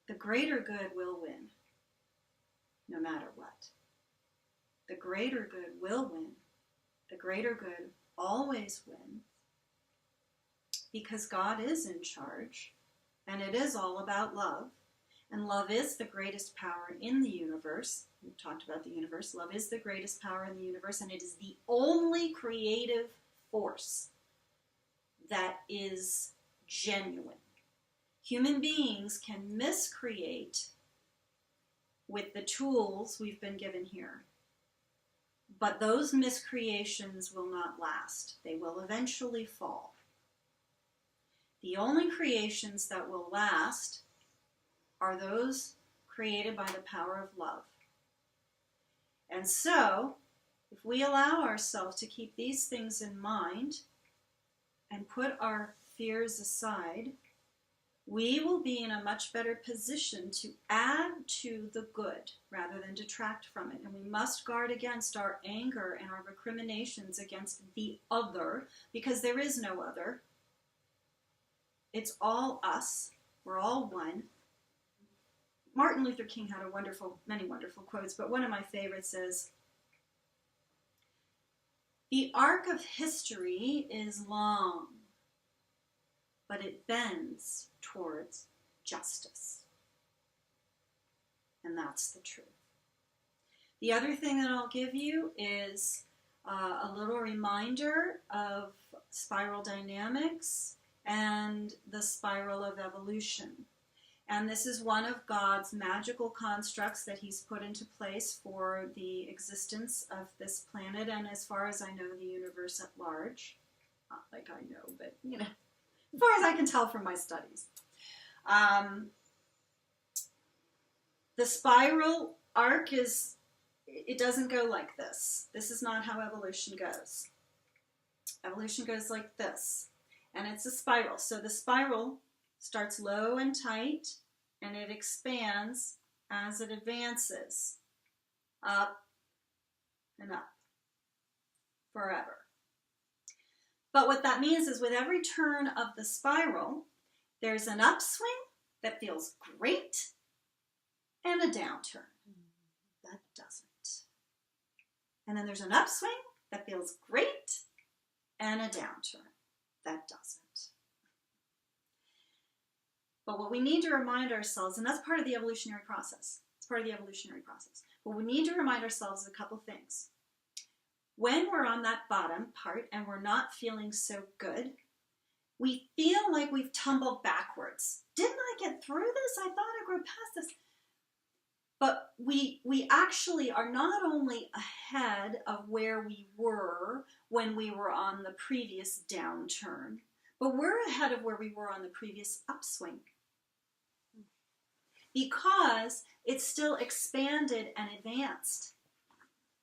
the greater good will win, no matter what. The greater good will win. The greater good always wins, because God is in charge, and it is all about love. And love is the greatest power in the universe. We've talked about the universe. Love is the greatest power in the universe, and it is the only creative force that is genuine. Human beings can miscreate with the tools we've been given here, but those miscreations will not last. They will eventually fall. The only creations that will last are those created by the power of love. And so, if we allow ourselves to keep these things in mind and put our fears aside, we will be in a much better position to add to the good rather than detract from it. And we must guard against our anger and our recriminations against the other, because there is no other. It's all us. We're all one. Martin Luther King had many wonderful quotes, but one of my favorites is, "The arc of history is long, but it bends towards justice." And that's the truth. The other thing that I'll give you is a little reminder of spiral dynamics and the spiral of evolution. And this is one of God's magical constructs that he's put into place for the existence of this planet, and as far as I know, the universe at large. Not like I know, but, as far as I can tell from my studies. The spiral arc it doesn't go like this. This is not how evolution goes. Evolution goes like this, and it's a spiral. So the spiral starts low and tight, and it expands as it advances, up and up, forever. But what that means is with every turn of the spiral, there's an upswing that feels great and a downturn that doesn't. And then there's an upswing that feels great and a downturn that doesn't. But what we need to remind ourselves, and that's part of the evolutionary process. It's part of the evolutionary process. What we need to remind ourselves is a couple things. When we're on that bottom part and we're not feeling so good, we feel like we've tumbled backwards. Didn't I get through this? I thought I grew past this. But we actually are not only ahead of where we were when we were on the previous downturn, but we're ahead of where we were on the previous upswing. Because it's still expanded and advanced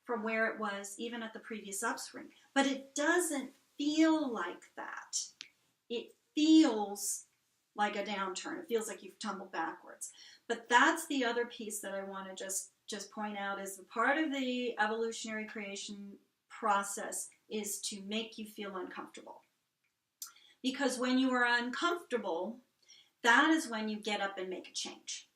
from where it was even at the previous upswing. But it doesn't feel like that. It feels like a downturn. It feels like you've tumbled backwards. But that's the other piece that I want to just point out, is the part of the evolutionary creation process is to make you feel uncomfortable. Because when you are uncomfortable, that is when you get up and make a change.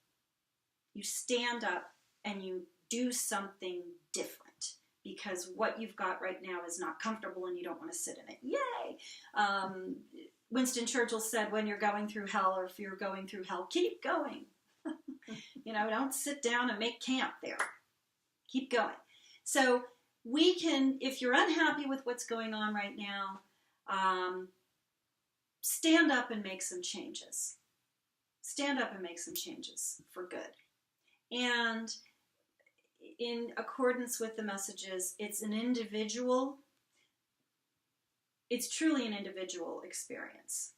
You stand up and you do something different, because what you've got right now is not comfortable and you don't want to sit in it. Yay! Winston Churchill said, when you're going through hell, or if you're going through hell, keep going. Don't sit down and make camp there. Keep going. So we can, if you're unhappy with what's going on right now, stand up and make some changes. Stand up and make some changes for good. And in accordance with the messages, it's truly an individual experience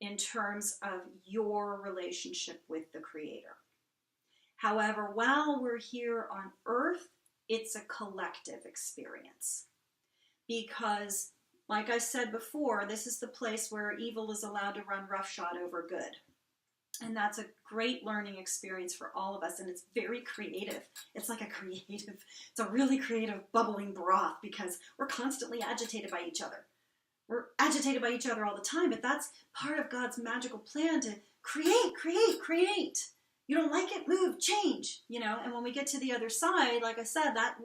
in terms of your relationship with the Creator. However, while we're here on Earth, it's a collective experience. Because, like I said before, this is the place where evil is allowed to run roughshod over good. And that's a great learning experience for all of us, and it's very creative. It's a really creative bubbling broth, because we're constantly agitated by each other. We're agitated by each other all the time, but that's part of God's magical plan to create. you don't like it, move, change, and when we get to the other side, like I said, that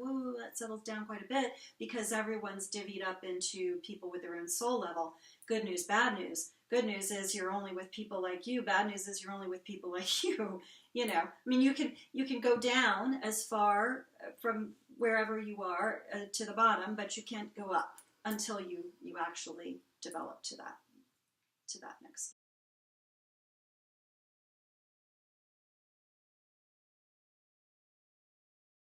settles down quite a bit, because everyone's divvied up into people with their own soul level. Good news, bad news. Good news is you're only with people like you. Bad news is you're only with people like you. I mean, you can go down as far from wherever you are to the bottom, but you can't go up until you actually develop to that next